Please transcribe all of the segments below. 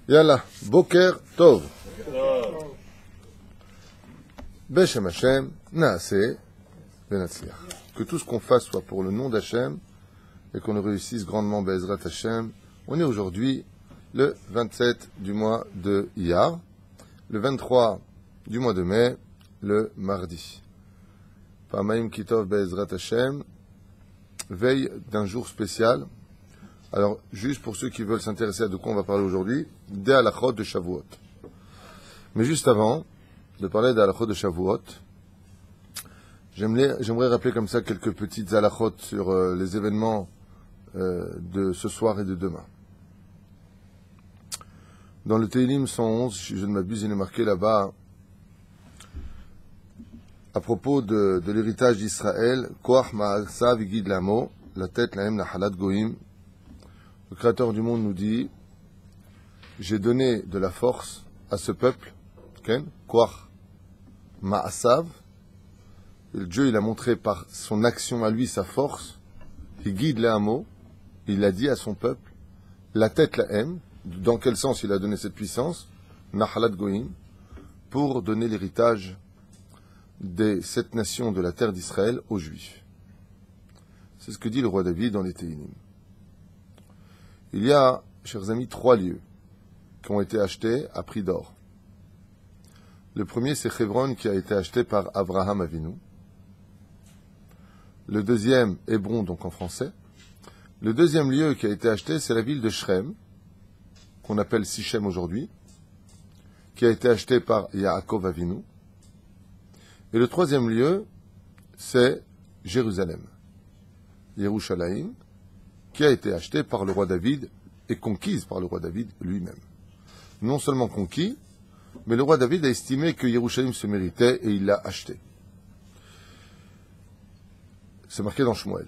Yallah, Boker Tov. Beshem Hashem, Naaseh, Benatzliach. Que tout ce qu'on fasse soit pour le nom d'Hachem et qu'on le réussisse grandement, Be'ezrat Hashem. On est aujourd'hui le 27 du mois de Iyar, le 23 du mois de mai, le mardi. Pa'amayim Kitov Be'ezrat Hashem, veille d'un jour spécial. Alors, juste pour ceux qui veulent s'intéresser à de quoi on va parler aujourd'hui, des halachot de Shavuot. Mais juste avant de parler des halachot de Shavuot, j'aimerais rappeler comme ça quelques petites halachot sur les événements de ce soir et de demain. Dans le Tehillim 111, si je ne m'abuse, il est marqué là-bas, à propos de l'héritage d'Israël, Koach ma'asa v'gid lamo, la tête lahem nahalat goïm. Le Créateur du monde nous dit, j'ai donné de la force à ce peuple, Koach ma'asav, Dieu il a montré par son action à lui sa force, il guide les hameaux, il a dit à son peuple, la tête lahem, dans quel sens il a donné cette puissance, nahalat goïm, pour donner l'héritage des 7 nations de la terre d'Israël aux Juifs. C'est ce que dit le roi David dans les Tehillim. Il y a, chers amis, 3 lieux qui ont été achetés à prix d'or. Le premier, c'est Hebron, qui a été acheté par Abraham Avinu. Le deuxième, Hébron, donc en français. Le deuxième lieu qui a été acheté, c'est la ville de Shrem, qu'on appelle Sichem aujourd'hui, qui a été acheté par Yaakov Avinu. Et le troisième lieu, c'est Jérusalem, Yerushalayim, qui a été achetée par le roi David et conquise par le roi David lui-même. Non seulement conquis, mais le roi David a estimé que Yerushalayim se méritait et il l'a acheté. C'est marqué dans Shmuel.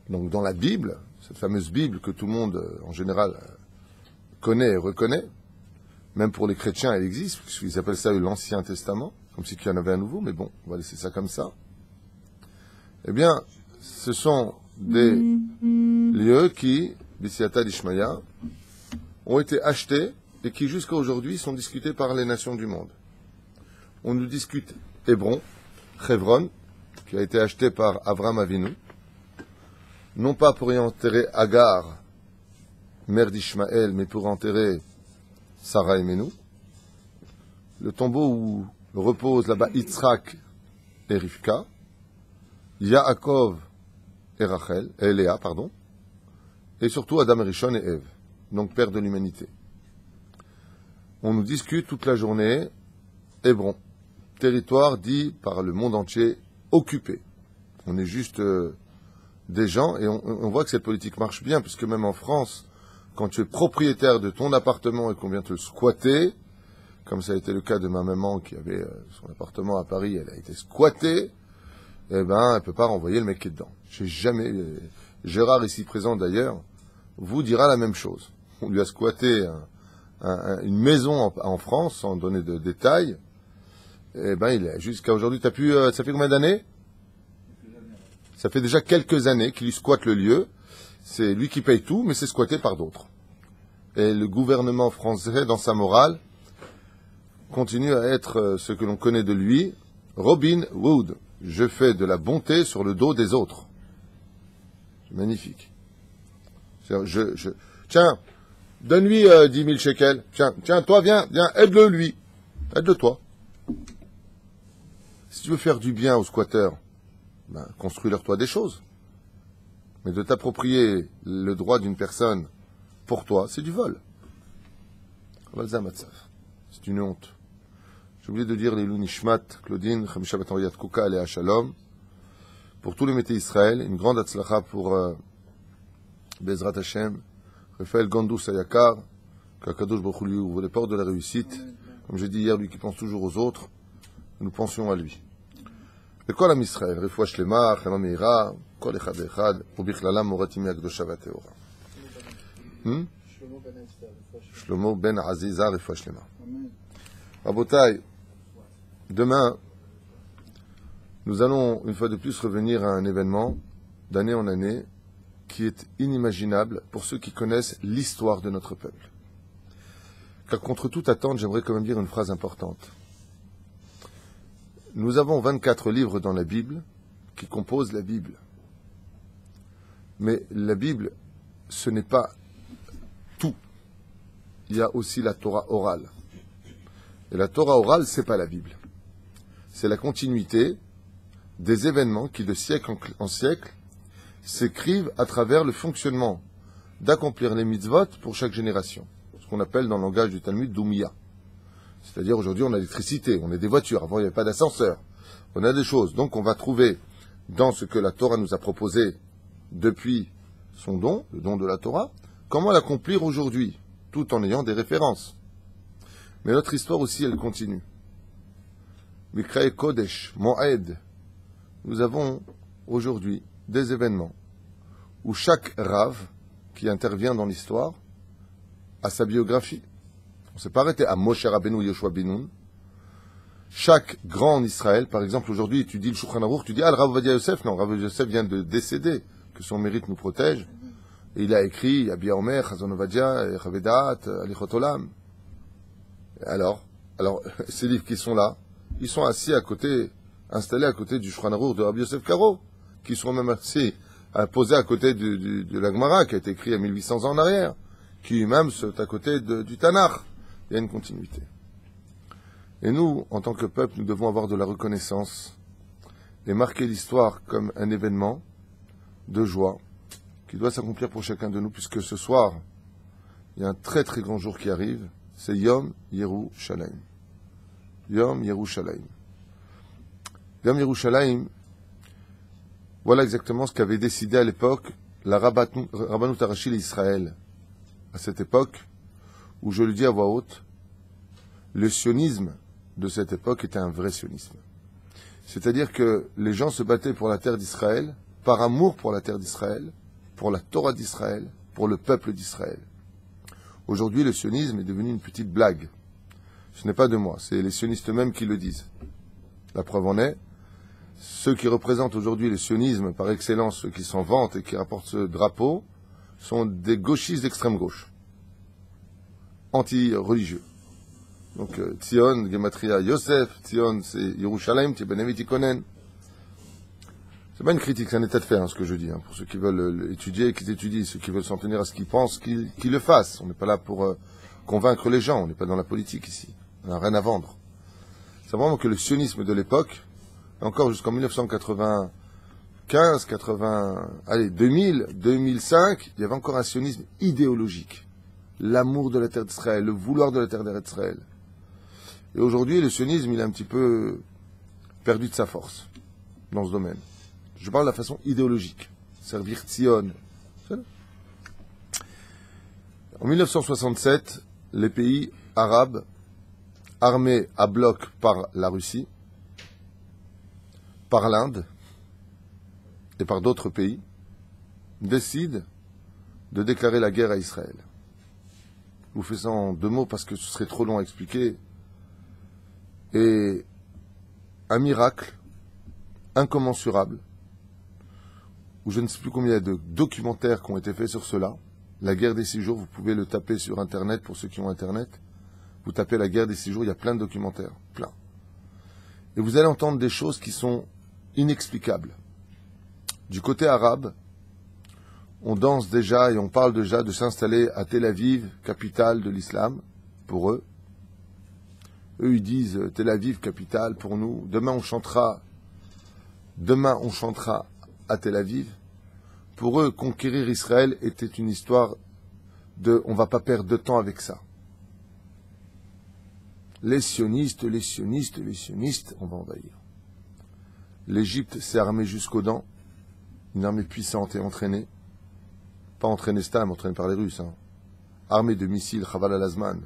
Donc dans la Bible, cette fameuse Bible que tout le monde en général connaît et reconnaît, même pour les chrétiens elle existe, puisqu'ils appellent ça l'Ancien Testament, comme si il y en avait un nouveau, mais bon, on va laisser ça comme ça. Eh bien, ce sont des lieux qui, Bisiata d'Ishmaïa, ont été achetés et qui jusqu'à aujourd'hui sont discutés par les nations du monde. On nous discute Hébron, qui a été acheté par Avraham Avinu, non pas pour y enterrer Agar, mère d'Ishmaël, mais pour enterrer Sarah et Menou. Le tombeau où repose là-bas Yitzhak et Rivka, Yaakov et Léa, et surtout Adam et Rishon et Ève, donc père de l'humanité. On nous discute toute la journée Hébron, territoire dit par le monde entier occupé. On est juste des gens et on voit que cette politique marche bien, puisque même en France, quand tu es propriétaire de ton appartement et qu'on vient te le squatter, comme ça a été le cas de ma maman qui avait son appartement à Paris, elle a été squattée, eh ben, elle ne peut pas renvoyer le mec qui est dedans. J'ai jamais... Gérard, ici présent d'ailleurs, vous dira la même chose. On lui a squatté une maison en France, sans donner de détails. Eh ben, il est jusqu'à aujourd'hui. T'as pu... ça fait combien d'années? Ça fait déjà quelques années qu'il lui squatte le lieu. C'est lui qui paye tout, mais c'est squatté par d'autres. Et le gouvernement français, dans sa morale, continue à être ce que l'on connaît de lui, Robin Hood. Je fais de la bonté sur le dos des autres. C'est magnifique. Tiens, donne-lui 10 000 shekels. Tiens, toi, viens, aide-le lui. Aide-le toi. Si tu veux faire du bien aux squatteurs, ben, construis-leur-toi des choses. Mais de t'approprier le droit d'une personne pour toi, c'est du vol. C'est une honte. J'ai oublié de dire les Nishmat, Claudine, Chamisha Batariyat Kuka, Aléa Shalom. Pour tous les métiers Israël, une grande atzlacha pour Bezrat Hashem, Raphaël Gandous Ayakar, qu'Akadosh Baruch Hu lui ouvre les portes de la réussite. Comme j'ai dit hier, lui qui pense toujours aux autres, nous pensions à lui. Et Kol Am Israël, Refoua Shlema, Chema Meira, Kol Echad Echad, Ubichlalam Moratimi Akdosha Vateora. Shlomo Ben Aziza, Refoua Shlema. Rabotai, demain, nous allons une fois de plus revenir à un événement d'année en année qui est inimaginable pour ceux qui connaissent l'histoire de notre peuple. car contre toute attente, j'aimerais quand même dire une phrase importante. Nous avons 24 livres dans la Bible qui composent la Bible. Mais la Bible, ce n'est pas tout. Il y a aussi la Torah orale. Et la Torah orale, c'est pas la Bible. C'est la continuité des événements qui, de siècle en siècle, s'écrivent à travers le fonctionnement d'accomplir les mitzvot pour chaque génération. Ce qu'on appelle dans le langage du Talmud Doumia. C'est-à-dire aujourd'hui on a l'électricité, on a des voitures, avant il n'y avait pas d'ascenseur, on a des choses. Donc on va trouver dans ce que la Torah nous a proposé depuis son don, le don de la Torah, comment l'accomplir aujourd'hui, tout en ayant des références. Mais notre histoire aussi, elle continue. Mikrae Kodesh, Moed, nous avons aujourd'hui des événements où chaque Rav qui intervient dans l'histoire a sa biographie. On ne s'est pas arrêté à Moshe Rabbeinu Yoshua Benoun. Chaque grand en Israël, par exemple, aujourd'hui, tu dis le Shulchan Aruch, tu dis, ah, le Rav Ovadia Yosef, non, Rav Yosef vient de décéder, que son mérite nous protège. Et il a écrit Abia Omer, Chazon Ovadia, Chavedat, Alichot Olam. Alors, ces livres qui sont là, ils sont assis à côté, installés à côté du Shulchan Aruch de Rabbi Yosef Karo, qui sont même assis, posés à côté de la Gemara, qui a été écrit à 1800 ans en arrière, qui même sont à côté du Tanakh. Il y a une continuité. Et nous, en tant que peuple, nous devons avoir de la reconnaissance et marquer l'histoire comme un événement de joie qui doit s'accomplir pour chacun de nous, puisque ce soir, il y a un très très grand jour qui arrive, c'est Yom Yerushalayim. Yom Yerushalayim. Yom Yerushalayim, voilà exactement ce qu'avait décidé à l'époque la Rabbanut Arachil Israël. À cette époque, où je le dis à voix haute, le sionisme de cette époque était un vrai sionisme. C'est-à-dire que les gens se battaient pour la terre d'Israël, par amour pour la terre d'Israël, pour la Torah d'Israël, pour le peuple d'Israël. Aujourd'hui, le sionisme est devenu une petite blague. Ce n'est pas de moi, c'est les sionistes eux-mêmes qui le disent. La preuve en est, ceux qui représentent aujourd'hui le sionisme par excellence, ceux qui s'en vantent et qui rapportent ce drapeau, sont des gauchistes d'extrême gauche, anti-religieux. Donc, Tzion, Gematria, Yosef, Tzion, c'est Yerushalayim, Tibenevi, Tikonen. C'est pas une critique, c'est un état de fait, ce que je dis. Pour ceux qui veulent étudier, qu'ils étudient. Ceux qui veulent s'en tenir à ce qu'ils pensent, qu'ils le fassent. On n'est pas là pour convaincre les gens. On n'est pas dans la politique ici. On n'a rien à vendre. C'est vraiment que le sionisme de l'époque, encore jusqu'en 1995, 2000, 2005, il y avait encore un sionisme idéologique. L'amour de la terre d'Israël, le vouloir de la terre d'Israël. Et aujourd'hui, le sionisme, il a un petit peu perdu de sa force dans ce domaine. Je parle de la façon idéologique. Servir Tzion. En 1967, les pays arabes, armés à bloc par la Russie, par l'Inde et par d'autres pays, décident de déclarer la guerre à Israël. Je vous fais ça en 2 mots parce que ce serait trop long à expliquer. Et un miracle incommensurable, où je ne sais plus combien il y a de documentaires qui ont été faits sur cela. La guerre des 6 jours, vous pouvez le taper sur Internet, pour ceux qui ont Internet. Vous tapez la guerre des 6 jours, il y a plein de documentaires, plein. Et vous allez entendre des choses qui sont inexplicables. Du côté arabe, on danse déjà et on parle déjà de s'installer à Tel Aviv, capitale de l'islam, pour eux. Eux, ils disent Tel Aviv, capitale pour nous. Demain, on chantera à Tel Aviv. Pour eux, conquérir Israël était une histoire de on ne va pas perdre de temps avec ça. Les sionistes, on va envahir. L'Égypte s'est armée jusqu'aux dents, une armée puissante et entraînée. Pas entraînée Stam, entraînée par les Russes. Armée de missiles, Chaval al-Azman,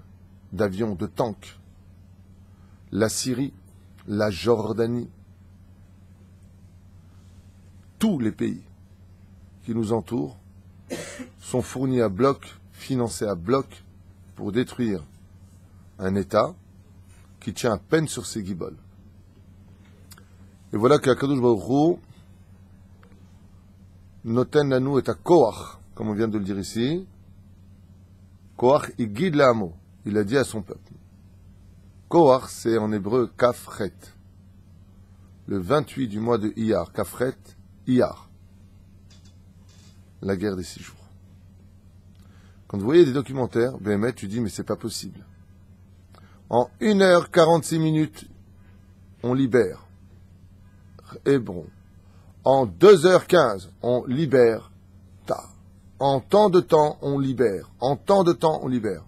d'avions, de tanks. La Syrie, la Jordanie, tous les pays qui nous entourent sont fournis à bloc, financés à bloc pour détruire un État qui tient à peine sur ses guiboles. Et voilà qu'Akadosh Baruch Hu noten lanu et à Koach, comme on vient de le dire ici, Koach il guide l'amo. il a dit à son peuple. Kohar, c'est en hébreu Kafret. Le 28 du mois de Iyar. Kafret, Iyar. La guerre des 6 jours. Quand vous voyez des documentaires, Béhémet, tu dis, mais c'est pas possible. En 1h46, on libère Hébron. En 2h15, on libère Ta. En tant de temps, on libère. En tant de temps, on libère.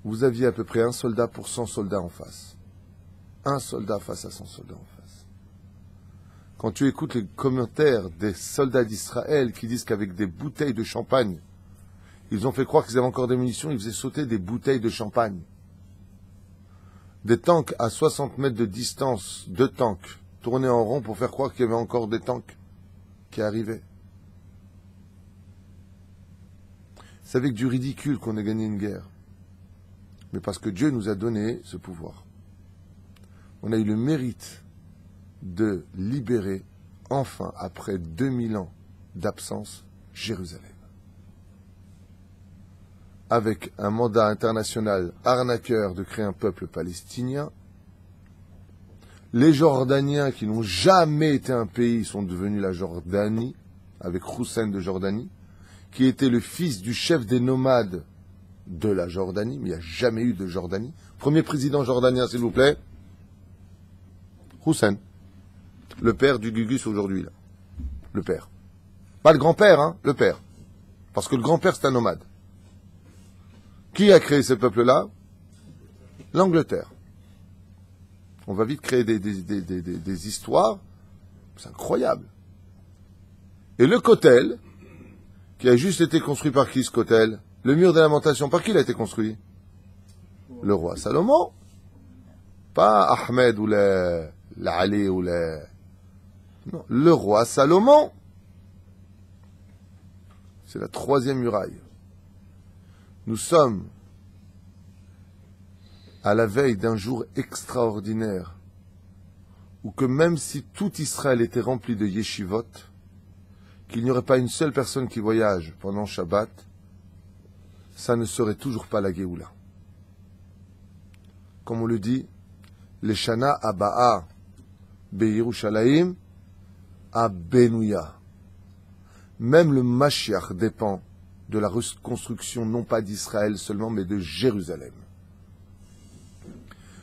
Vous aviez à peu près un soldat pour 100 soldats en face. Un soldat face à 100 soldats en face. Quand tu écoutes les commentaires des soldats d'Israël qui disent qu'avec des bouteilles de champagne, ils ont fait croire qu'ils avaient encore des munitions, ils faisaient sauter des bouteilles de champagne. Des tanks à 60 mètres de distance, 2 tanks, tournés en rond pour faire croire qu'il y avait encore des tanks qui arrivaient. C'est avec du ridicule qu'on a gagné une guerre. Mais parce que Dieu nous a donné ce pouvoir. On a eu le mérite de libérer, enfin, après 2000 ans d'absence, Jérusalem. Avec un mandat international arnaqueur de créer un peuple palestinien, les Jordaniens, qui n'ont jamais été un pays, sont devenus la Jordanie, avec Hussein de Jordanie, qui était le fils du chef des nomades de la Jordanie, mais il n'y a jamais eu de Jordanie. Premier président jordanien, s'il vous plaît, Hussein. Le père du Gugus aujourd'hui, là. Le père. Pas le grand-père, hein, le père. Parce que le grand-père, c'est un nomade. Qui a créé ce peuple-là? L'Angleterre. On va vite créer des histoires. C'est incroyable. Et le Kotel, qui a juste été construit par qui, ce Kotel? Le mur des lamentations, par qui il a été construit? Le roi Salomon. Pas Ahmed ou l'Ali ou le... Non, le roi Salomon. C'est la 3e muraille. Nous sommes à la veille d'un jour extraordinaire où que même si tout Israël était rempli de yeshivot, qu'il n'y aurait pas une seule personne qui voyage pendant Shabbat, ça ne serait toujours pas la Géoula. Comme on le dit, les Shana Aba'a Be'Yerushalayim à Benouya. Même le Mashiach dépend de la reconstruction non pas d'Israël seulement, mais de Jérusalem.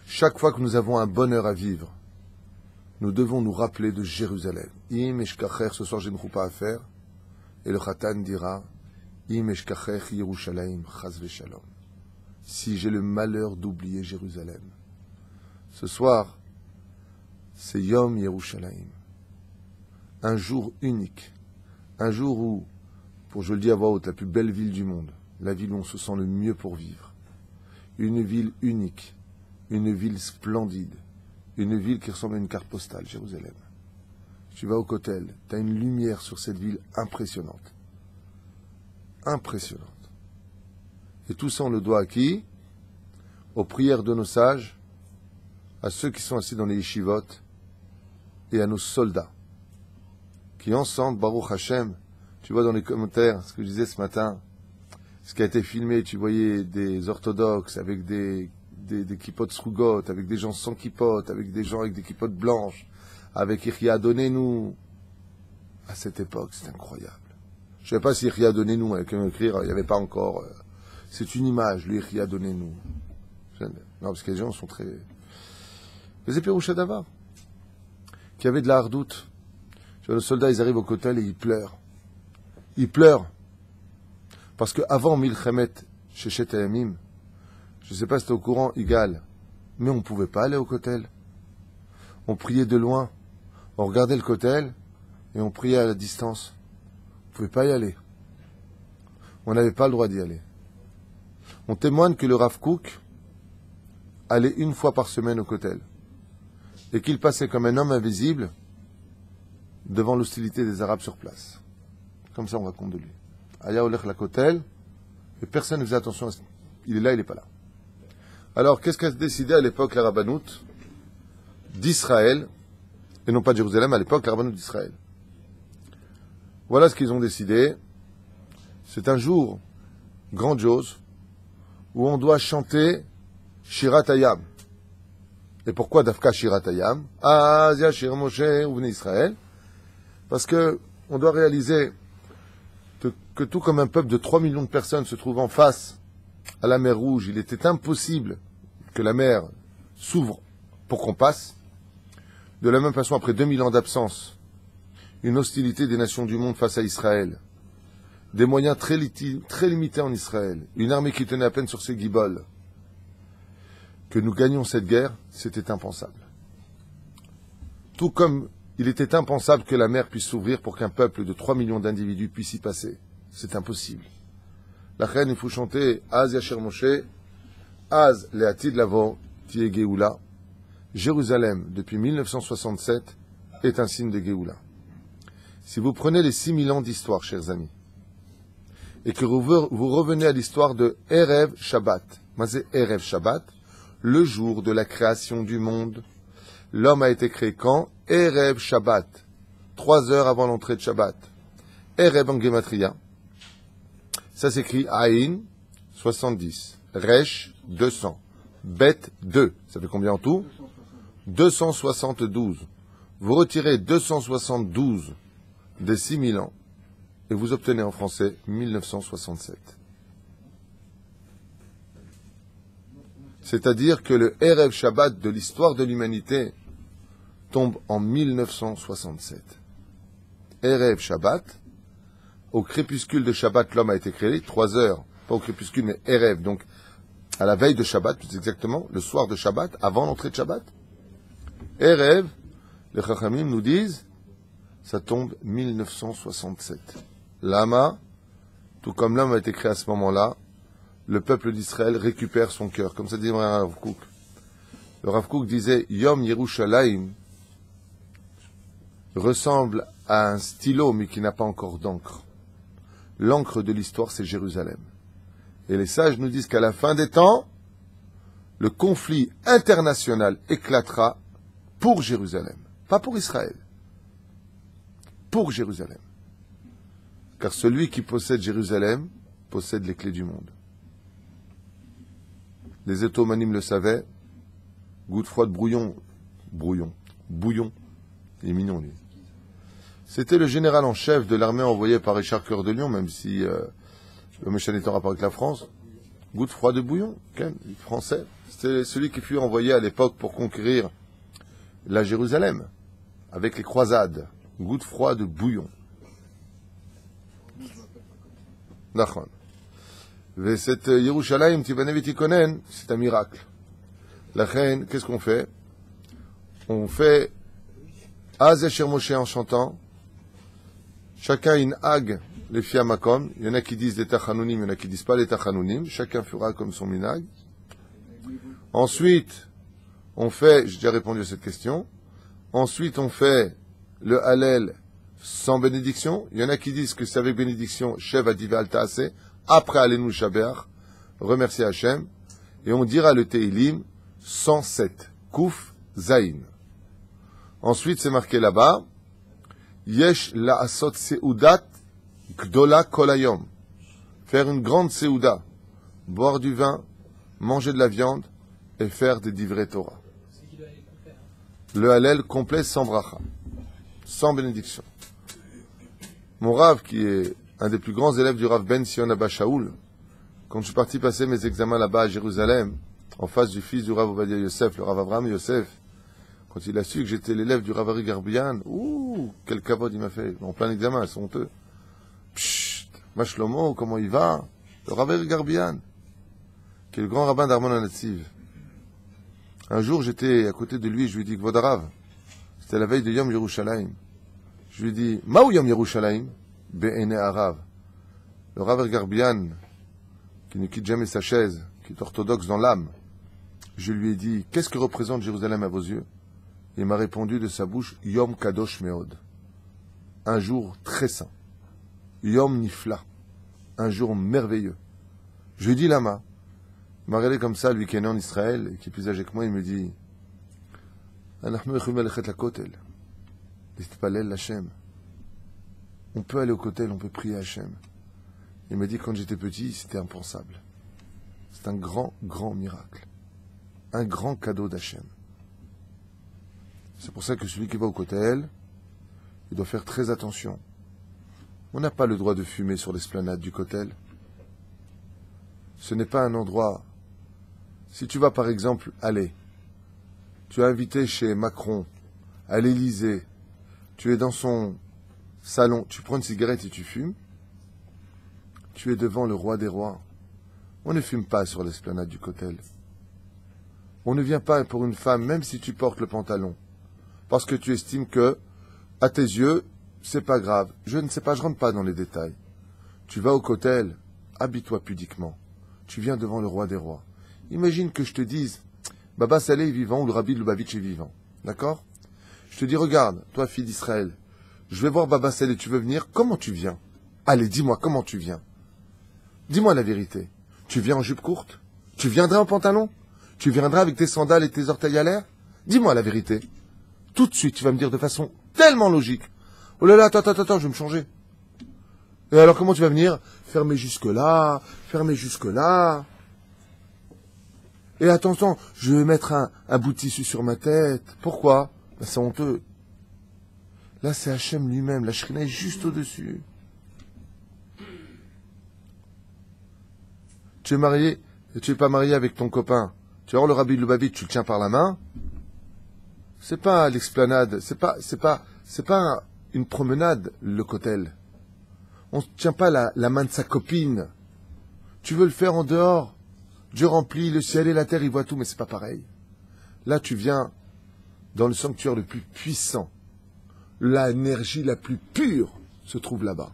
Chaque fois que nous avons un bonheur à vivre, nous devons nous rappeler de Jérusalem. Im eshkacher, ce soir j'ai une roupa à faire, et le Khatan dira, Im eshkacher Yerushalayim, chas v'shalom. Si j'ai le malheur d'oublier Jérusalem. Ce soir, c'est Yom Yerushalayim. Un jour unique. Un jour où, pour je le dis à voix haute, la plus belle ville du monde, la ville où on se sent le mieux pour vivre. Une ville unique. Une ville splendide. Une ville qui ressemble à une carte postale, Jérusalem. Tu vas au Kotel, tu as une lumière sur cette ville impressionnante. Impressionnante. Et tout ça, on le doit à qui? Aux prières de nos sages, à ceux qui sont assis dans les yeshivot, et à nos soldats, qui ensemble, Baruch Hashem, tu vois dans les commentaires, ce que je disais ce matin, ce qui a été filmé, tu voyais des orthodoxes avec des kippotes srugot, avec des gens sans kippotes, avec des gens avec des kippotes blanches, avec Iria, donnez-nous. À cette époque, c'est incroyable. Je ne sais pas si Iria, donnez-nous, avec un écrire, il n'y avait pas encore. C'est une image, le Iria, donnez-nous. Non, parce que les gens sont très. Les Épiroucha d'Ava, qui avaient de la hardoute. Les soldats, ils arrivent au Kotel et ils pleurent. Ils pleurent. Parce qu'avant Milchemet, chez Ayamim, je ne sais pas si tu es au courant, Igal, mais on ne pouvait pas aller au Kotel. On priait de loin. On regardait le Kotel et on priait à la distance. On ne pouvait pas y aller. On n'avait pas le droit d'y aller. On témoigne que le Rav Kook allait une fois par semaine au Kotel et qu'il passait comme un homme invisible devant l'hostilité des Arabes sur place. Comme ça, on raconte de lui. Aya olech la Kotel, et personne ne faisait attention à ce... Il est là, il n'est pas là. Alors, qu'est-ce qu'a décidé à l'époque la Rabbanout d'Israël, et non pas de Jérusalem, à l'époque la Rabbanout d'Israël? Voilà ce qu'ils ont décidé. C'est un jour grandiose où on doit chanter Shirat Hayam. Et pourquoi Dafka Shirat Hayam? Azia Shir Moshe ou Bnei Israël? Parce que on doit réaliser que tout comme un peuple de 3 millions de personnes se trouvant face à la mer Rouge, il était impossible que la mer s'ouvre pour qu'on passe. De la même façon, après 2000 ans d'absence, une hostilité des nations du monde face à Israël, des moyens très limités en Israël, une armée qui tenait à peine sur ses guiboles, que nous gagnions cette guerre, c'était impensable. Tout comme il était impensable que la mer puisse s'ouvrir pour qu'un peuple de 3 millions d'individus puisse y passer. C'est impossible. La reine, il faut chanter Az Yasher Moshe, Az Leatid Lavo Tie Geoula. Jérusalem, depuis 1967, est un signe de Geoula. Si vous prenez les 6000 ans d'histoire, chers amis, et que vous revenez à l'histoire de Erev Shabbat, c'est Erev Shabbat, le jour de la création du monde, l'homme a été créé quand? Erev Shabbat, 3 heures avant l'entrée de Shabbat. Erev en Gematria, ça s'écrit Aïn, 70, Resh, 200, Bet, 2, ça fait combien en tout? 272. Vous retirez 272 des 6000 ans, et vous obtenez en français 1967. C'est-à-dire que le Erev Shabbat de l'histoire de l'humanité tombe en 1967. Erev Shabbat, au crépuscule de Shabbat, l'homme a été créé, 3 heures, pas au crépuscule, mais Erev, donc à la veille de Shabbat, plus exactement, le soir de Shabbat, avant l'entrée de Shabbat. Erev, les Chachamim nous disent, ça tombe 1967. Lama, tout comme l'homme a été créé à ce moment-là, le peuple d'Israël récupère son cœur. Comme ça dit le Rav Kook. Le Rav Kook disait, Yom Yerushalayim ressemble à un stylo, mais qui n'a pas encore d'encre. L'encre de l'histoire, c'est Jérusalem. Et les sages nous disent qu'à la fin des temps, le conflit international éclatera pour Jérusalem. Pas pour Israël. Pour Jérusalem. Car celui qui possède Jérusalem possède les clés du monde. Les Ottomanim le savaient. Goutte froide, bouillon. Il est mignon, lui. C'était le général en chef de l'armée envoyée par Richard Cœur de Lion, même si le méchant est en rapport avec la France. Goutte froide de bouillon, français. C'était celui qui fut envoyé à l'époque pour conquérir la Jérusalem, avec les croisades. Goutte froide de bouillon. Nachon. Et cette Yerushalayim Tibanev Tikonen, c'est un miracle. La reine, qu'est-ce qu'on fait? On fait Az Yasher Moshe en chantant. Chacun une hag les fiamakom. Il y en a qui disent des tachanunim, il y en a qui disent pas les tachanunim. Chacun fera comme son minag. Ensuite, on fait, j'ai déjà répondu à cette question. Ensuite, on fait le Hallel sans bénédiction. Il y en a qui disent que c'est avec bénédiction, Shev Adiva Al Taase, après Alenu Shabeach, remercier Hachem, et on dira le Teilim 107, Kouf Zain. Ensuite, c'est marqué là-bas, Yesh La'asot Seudat Gdola Kolayom. Faire une grande Seuda, boire du vin, manger de la viande, et faire des divrei Torah. Le Hallel complet sans bracha, sans bénédiction. Mon Rav, qui est un des plus grands élèves du Rav Ben Sion Abba Shaoul, quand je suis parti passer mes examens là-bas à Jérusalem, en face du fils du Rav Ovadia Yosef, le Rav Avraham Yosef, quand il a su que j'étais l'élève du Rav Ari Garbian, quel kavod il m'a fait, en plein examen, c'est honteux. Psst, ma Shlomo, comment il va? Le Rav Ari Garbian, qui est le grand rabbin d'Armon HaNetziv. Un jour, j'étais à côté de lui, je lui ai dit, Kvod Harav, c'était la veille de Yom Yerushalayim. Je lui ai dit, Maou Yom Yerushalayim? Be'ene Harav. Le Rav Garbian, qui ne quitte jamais sa chaise, qui est orthodoxe dans l'âme, je lui ai dit, qu'est-ce que représente Jérusalem à vos yeux? Il m'a répondu de sa bouche, Yom Kadosh Meod. Un jour très saint. Yom Nifla. Un jour merveilleux. Je lui ai dit, Lama. Il m'a regardé comme ça, lui qui est né en Israël, et qui est plus âgé que moi, il me dit, on peut aller au kotel, on peut prier à Hachem. Il m'a dit, quand j'étais petit, c'était impensable. C'est un grand, grand miracle. Un grand cadeau d'Hachem. C'est pour ça que celui qui va au Kotel, il doit faire très attention. On n'a pas le droit de fumer sur l'esplanade du Kotel. Ce n'est pas un endroit... Si tu vas par exemple, tu es invité chez Macron, à l'Élysée, tu es dans son salon, tu prends une cigarette et tu fumes, tu es devant le roi des rois. On ne fume pas sur l'esplanade du Kotel. On ne vient pas pour une femme, même si tu portes le pantalon, parce que tu estimes que, à tes yeux, c'est pas grave. Je ne sais pas, je rentre pas dans les détails. Tu vas au Kotel, habille-toi pudiquement. Tu viens devant le roi des rois. Imagine que je te dise, Baba Saleh est vivant ou le Rabbi Lubavitch est vivant. D'accord? Je te dis, regarde, toi, fille d'Israël, je vais voir Baba Saleh, tu veux venir? Comment tu viens? Allez, dis-moi, comment tu viens? Dis-moi la vérité. Tu viens en jupe courte? Tu viendras en pantalon? Tu viendras avec tes sandales et tes orteils à l'air? Dis-moi la vérité. Tout de suite, tu vas me dire de façon tellement logique. Oh là là, attends, je vais me changer. Et alors, comment tu vas venir? Fermez jusque-là, fermez jusque-là. Et attention, je vais mettre un bout de tissu sur ma tête. Pourquoi? Ben, c'est honteux. Là, c'est Hachem lui-même. La Shrina est juste au-dessus. Tu es marié, et tu n'es pas marié avec ton copain. Tu vas voir le Rabbi Lubavitch, tu le tiens par la main. C'est pas l'esplanade, c'est pas une promenade, le Kotel. On ne tient pas la main de sa copine. Tu veux le faire en dehors. Dieu remplit le ciel et la terre, il voit tout, mais c'est pas pareil. Là, tu viens dans le sanctuaire le plus puissant. L'énergie la plus pure se trouve là-bas.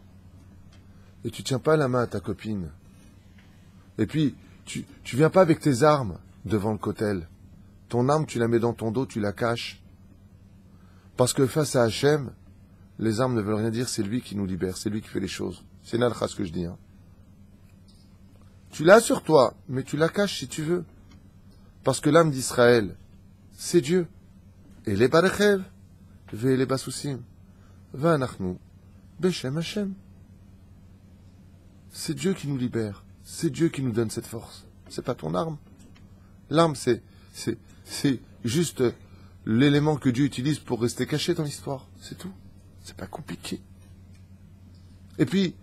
Et tu tiens pas la main à ta copine. Et puis, tu viens pas avec tes armes devant le Kotel. Ton arme, tu la mets dans ton dos, tu la caches. Parce que face à Hachem, les armes ne veulent rien dire, c'est lui qui nous libère, c'est lui qui fait les choses. C'est une halakha ce que je dis. Tu l'as sur toi, mais tu la caches si tu veux. Parce que l'âme d'Israël, c'est Dieu. Et les barechev, ve les basousim, va anachnu, beshem Hachem. C'est Dieu qui nous libère. C'est Dieu qui nous donne cette force. C'est pas ton arme. L'arme, c'est juste l'élément que Dieu utilise pour rester caché dans l'histoire. C'est tout. C'est pas compliqué. Et puis,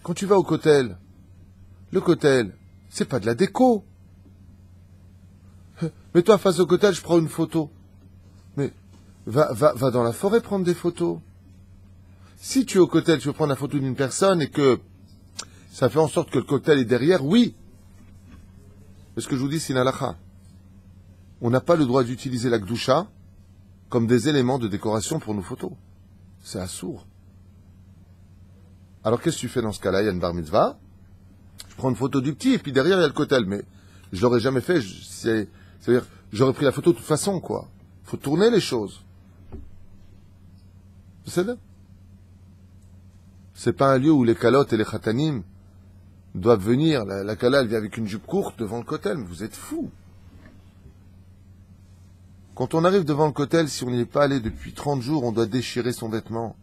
quand tu vas au Kotel, le Kotel, c'est pas de la déco. Mais toi, face au Kotel, je prends une photo. Mais va dans la forêt prendre des photos. Si tu es au Kotel, tu veux prendre la photo d'une personne et que ça fait en sorte que le Kotel est derrière, oui. Mais ce que je vous dis, c'est une halakha. On n'a pas le droit d'utiliser la Gdusha comme des éléments de décoration pour nos photos. C'est assourd. Alors qu'est-ce que tu fais dans ce cas-là? Il y a une bar mitzvah. Je prends une photo du petit et puis derrière il y a le Kotel. Mais je l'aurais jamais fait. C'est-à-dire, j'aurais pris la photo de toute façon, quoi. Faut tourner les choses. C'est pas un lieu où les calottes et les khatanim doivent venir. La kala, elle vient avec une jupe courte devant le Kotel. Mais vous êtes fous. Quand on arrive devant le Kotel, si on n'y est pas allé depuis 30 jours, on doit déchirer son vêtement.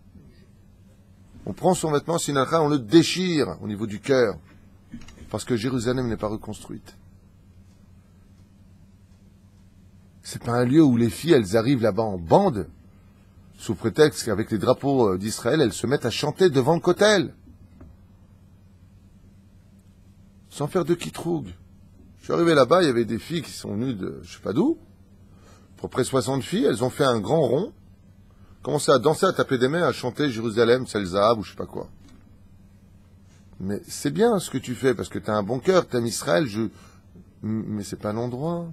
On prend son vêtement, sinalcha, on le déchire au niveau du cœur. Parce que Jérusalem n'est pas reconstruite. C'est pas un lieu où les filles, elles arrivent là-bas en bande, sous prétexte qu'avec les drapeaux d'Israël, elles se mettent à chanter devant le Kotel. Sans faire de kitroug. Je suis arrivé là-bas, il y avait des filles qui sont venues de je sais pas d'où. À peu près 60 filles, elles ont fait un grand rond, commencé à danser, à taper des mains, à chanter Jérusalem, Selzahab ou je sais pas quoi. Mais c'est bien ce que tu fais, parce que tu as un bon cœur, tu aimes Israël, mais c'est pas l'endroit.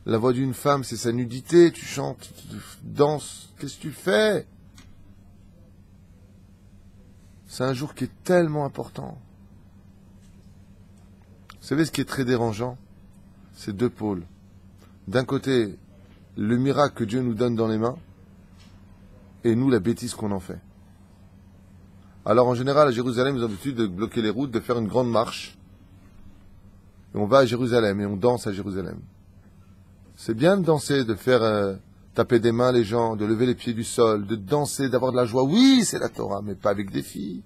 La voix d'une femme, c'est sa nudité, tu chantes, tu danses, qu'est-ce que tu fais? C'est un jour qui est tellement important. Vous savez ce qui est très dérangeant? C'est deux pôles. D'un côté, le miracle que Dieu nous donne dans les mains, et nous, la bêtise qu'on en fait. Alors, en général, à Jérusalem, ils ont l'habitude de bloquer les routes, de faire une grande marche. Et on va à Jérusalem, et on danse à Jérusalem. C'est bien de danser, de faire taper des mains les gens, de lever les pieds du sol, de danser, d'avoir de la joie. Oui, c'est la Torah, mais pas avec des filles.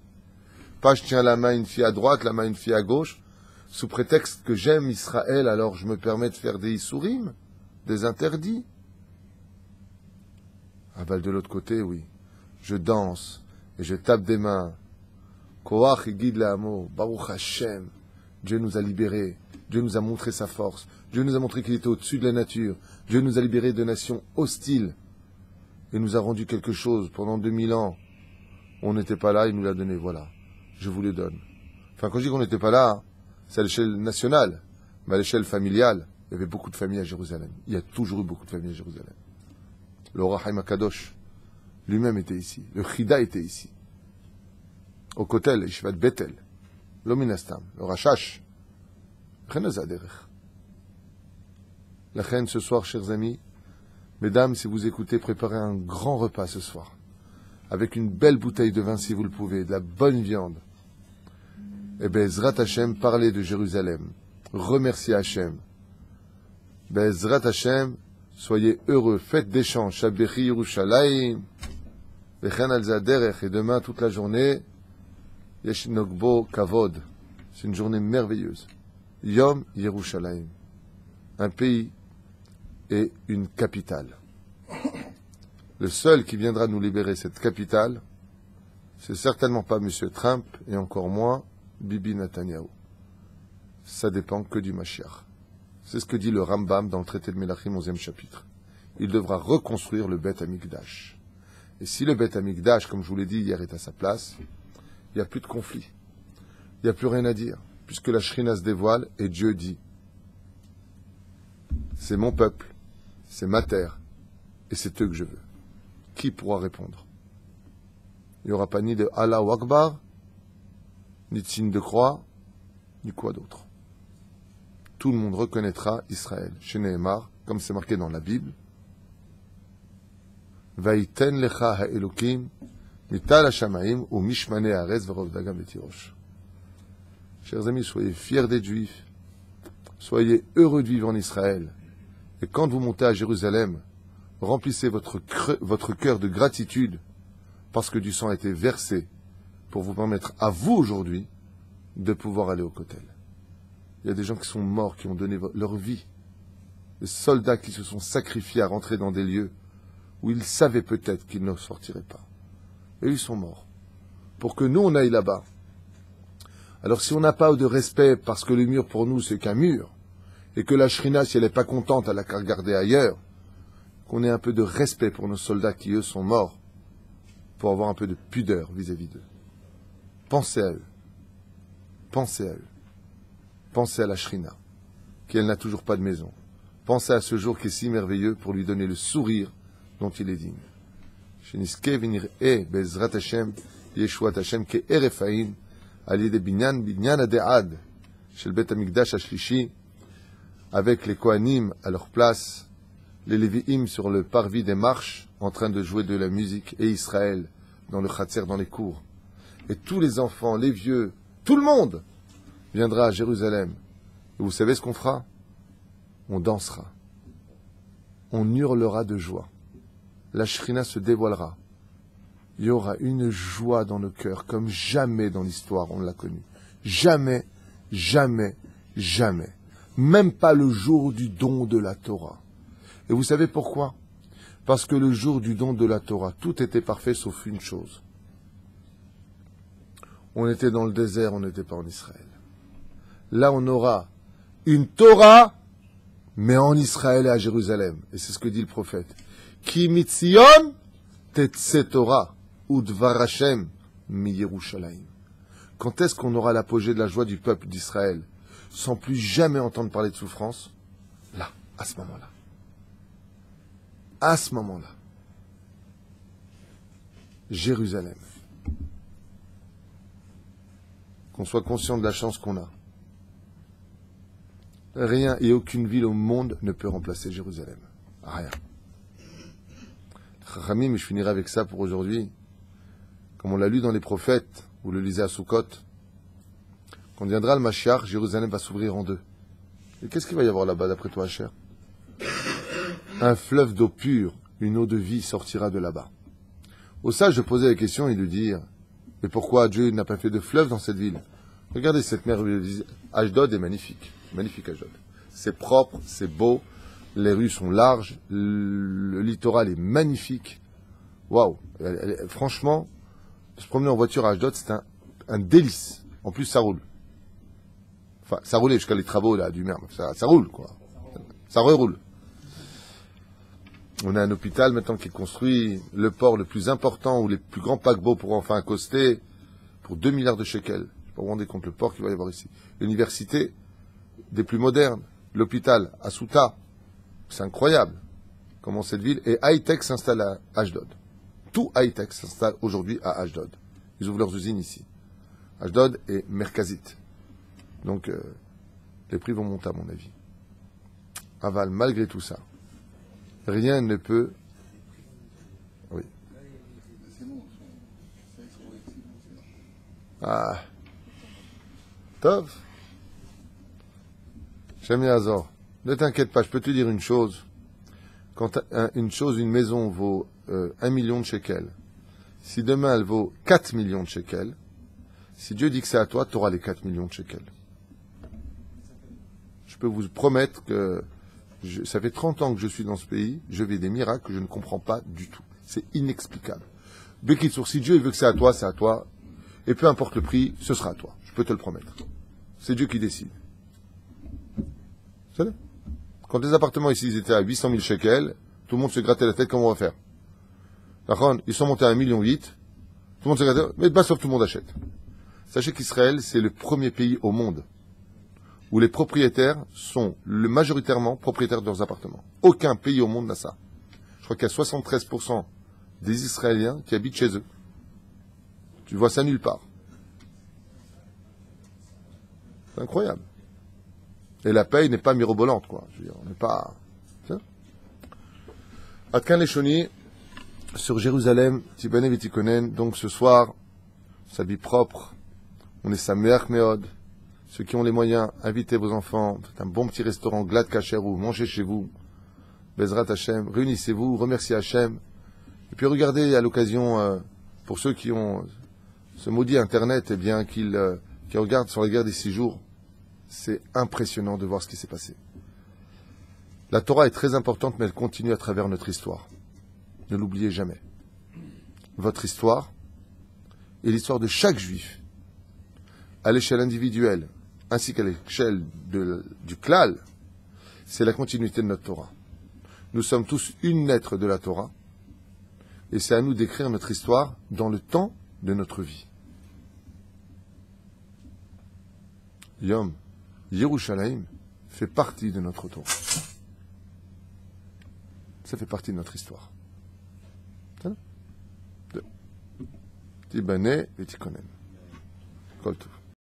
Pas je tiens la main à une fille à droite, la main à une fille à gauche. sous prétexte que j'aime Israël, alors je me permets de faire des issourim, des interdits. Ah ben, de l'autre côté, oui, je danse et je tape des mains. Koach et guide l'amo, Baruch Hashem. Dieu nous a libérés, Dieu nous a montré sa force, Dieu nous a montré qu'il était au-dessus de la nature, Dieu nous a libérés de nations hostiles et nous a rendu quelque chose pendant 2000 ans. On n'était pas là, il nous l'a donné, voilà, je vous le donne. Enfin, quand je dis qu'on n'était pas là, c'est à l'échelle nationale, mais à l'échelle familiale, il y avait beaucoup de familles à Jérusalem. Il y a toujours eu beaucoup de familles à Jérusalem. Le Or HaChaim HaKadosh lui-même était ici, le Chida était ici. Au Kotel, Yeshivat Bethel, l'Ominastam, le Rashash, la reine ce soir, chers amis, mesdames, si vous écoutez, préparez un grand repas ce soir, avec une belle bouteille de vin si vous le pouvez, de la bonne viande. Et Bezrat Hashem, parlez de Jérusalem, remerciez Hashem. Bezrat Hashem, soyez heureux, faites des chants, Shabbechi Yerushalayim, Vechen al Zaderech, et demain toute la journée, Yesh Nogbo Kavod, c'est une journée merveilleuse. Yom Yerushalayim, un pays et une capitale. Le seul qui viendra nous libérer cette capitale, c'est certainement pas M. Trump et encore moins Bibi Netanyahu. Ça dépend que du Mashiach. C'est ce que dit le Rambam dans le traité de Melachim 11e chapitre. Il devra reconstruire le Beth Amikdash. Et si le Beth Amikdash, comme je vous l'ai dit hier, est à sa place, il n'y a plus de conflit. Il n'y a plus rien à dire. Puisque la Shrina se dévoile et Dieu dit c'est mon peuple, c'est ma terre et c'est eux que je veux. Qui pourra répondre? Il n'y aura pas ni de Allah ou Akbar, ni de signe de croix, ni quoi d'autre. Tout le monde reconnaîtra Israël. Chez Nehemar, comme c'est marqué dans la Bible, Vaïten lecha ha'elokim mital ha'shamaim ou mishmane ha'aretz v'rov dagam v'tirosh. Chers amis, soyez fiers d'être juifs, soyez heureux de vivre en Israël, et quand vous montez à Jérusalem, remplissez votre cœur de gratitude, parce que du sang a été versé, pour vous permettre à vous aujourd'hui, de pouvoir aller au Kotel. Il y a des gens qui sont morts, qui ont donné leur vie, des soldats qui se sont sacrifiés à rentrer dans des lieux, où ils savaient peut-être qu'ils ne sortiraient pas. Et ils sont morts, pour que nous on aille là-bas. Alors si on n'a pas de respect parce que le mur pour nous c'est qu'un mur, et que la Shrina, si elle n'est pas contente, elle a qu'à regarder ailleurs, qu'on ait un peu de respect pour nos soldats qui eux sont morts, pour avoir un peu de pudeur vis-à-vis d'eux. Pensez à eux. Pensez à eux. Pensez à la Shrina, qui elle n'a toujours pas de maison. Pensez à ce jour qui est si merveilleux pour lui donner le sourire dont il est digne. Sheniske venir bezrat Hashem, Yeshuat Hashem, ke erefaim, Ali de Binyan Adead, chez le Beth Amikdash Ashlishi, avec les Kohanim à leur place, les Lévi'im sur le parvis des marches, en train de jouer de la musique, et Israël dans le Khatser, dans les cours. Et tous les enfants, les vieux, tout le monde viendra à Jérusalem. Et vous savez ce qu'on fera? On dansera. On hurlera de joie. La Shrina se dévoilera. Il y aura une joie dans nos cœurs comme jamais dans l'histoire on l'a connue. Jamais, jamais, jamais. Même pas le jour du don de la Torah. Et vous savez pourquoi? Parce que le jour du don de la Torah, tout était parfait sauf une chose. On était dans le désert, on n'était pas en Israël. Là, on aura une Torah, mais en Israël et à Jérusalem. Et c'est ce que dit le prophète. Ki mitzion tetse Torah. Udvar Hashem mi Yerushalayim. Quand est-ce qu'on aura l'apogée de la joie du peuple d'Israël, sans plus jamais entendre parler de souffrance? Là, à ce moment-là. À ce moment-là. Jérusalem. Qu'on soit conscient de la chance qu'on a. Rien et aucune ville au monde ne peut remplacer Jérusalem. Rien. Chachamim, je finirai avec ça pour aujourd'hui. Comme on l'a lu dans les prophètes, vous le lisez à Sukkot, quand viendra le Mashiach, Jérusalem va s'ouvrir en deux. Et qu'est-ce qu'il va y avoir là-bas, d'après toi, Asher? Un fleuve d'eau pure, une eau de vie sortira de là-bas. Au sage de poser la question et de dire, mais pourquoi Dieu n'a pas fait de fleuve dans cette ville? Regardez cette merveilleuse... Ashdod est magnifique. Magnifique Ashdod. C'est propre, c'est beau, les rues sont larges, le littoral est magnifique. Waouh. Franchement, se promener en voiture à Ashdod, c'est un délice. En plus, ça roule. Enfin, ça roulait jusqu'à les travaux là, du maire. Ça roule, quoi. Ça reroule. On a un hôpital maintenant qui est construit, le port le plus important où les plus grands paquebots pourront enfin accoster pour 2 milliards de shekels. Je ne sais pas vous vous rendez compte le port qu'il va y avoir ici. L'université des plus modernes, l'hôpital à Souta. C'est incroyable comment cette ville et high-tech s'installe à Ashdod. Tout high-tech s'installe aujourd'hui à Ashdod. Ils ouvrent leurs usines ici. Ashdod est Merkazit. Donc, les prix vont monter à mon avis. Aval, malgré tout ça, rien ne peut... Oui. Ah. Tov. J'aime bien Azor. Ne t'inquiète pas, je peux te dire une chose. Quand une maison vaut 1 million de shekels, si demain elle vaut 4 millions de shekels, si Dieu dit que c'est à toi, tu auras les 4 millions de shekels. Je peux vous promettre que ça fait 30 ans que je suis dans ce pays, je vis des miracles que je ne comprends pas du tout. C'est inexplicable. Bekitsour, si Dieu veut que c'est à toi, c'est à toi. Et peu importe le prix, ce sera à toi. Je peux te le promettre. C'est Dieu qui décide. Vous savez ? Quand les appartements ici ils étaient à 800 000 shekels, tout le monde se grattait la tête, comment on va faire ? Ils sont montés à 1,8 million. Tout le monde se grattait, mais pas sauf tout le monde achète. Sachez qu'Israël, c'est le premier pays au monde où les propriétaires sont majoritairement propriétaires de leurs appartements. Aucun pays au monde n'a ça. Je crois qu'il y a 73% des Israéliens qui habitent chez eux. Tu vois ça nulle part. C'est incroyable. Et la paye n'est pas mirobolante, quoi. Je veux dire, on n'est pas... Atkan Leshoni, sur Jérusalem, Tibane Vitikonen, donc ce soir, on s'habille propre, on est Sameach Meod. Ceux qui ont les moyens, invitez vos enfants, faites un bon petit restaurant, glad kasher, ou mangez chez vous, Bezrat Hashem, réunissez-vous, remerciez Hashem, et puis regardez à l'occasion, pour ceux qui ont ce maudit Internet, eh bien, qui regardent sur la guerre des 6 jours, c'est impressionnant de voir ce qui s'est passé. La Torah est très importante, mais elle continue à travers notre histoire. Ne l'oubliez jamais. Votre histoire est l'histoire de chaque juif, à l'échelle individuelle, ainsi qu'à l'échelle du klal, c'est la continuité de notre Torah. Nous sommes tous une lettre de la Torah, et c'est à nous d'écrire notre histoire dans le temps de notre vie. Yom Yerushalayim fait partie de notre Torah. Ça fait partie de notre histoire. Tibane et Tikonen. Kol tov.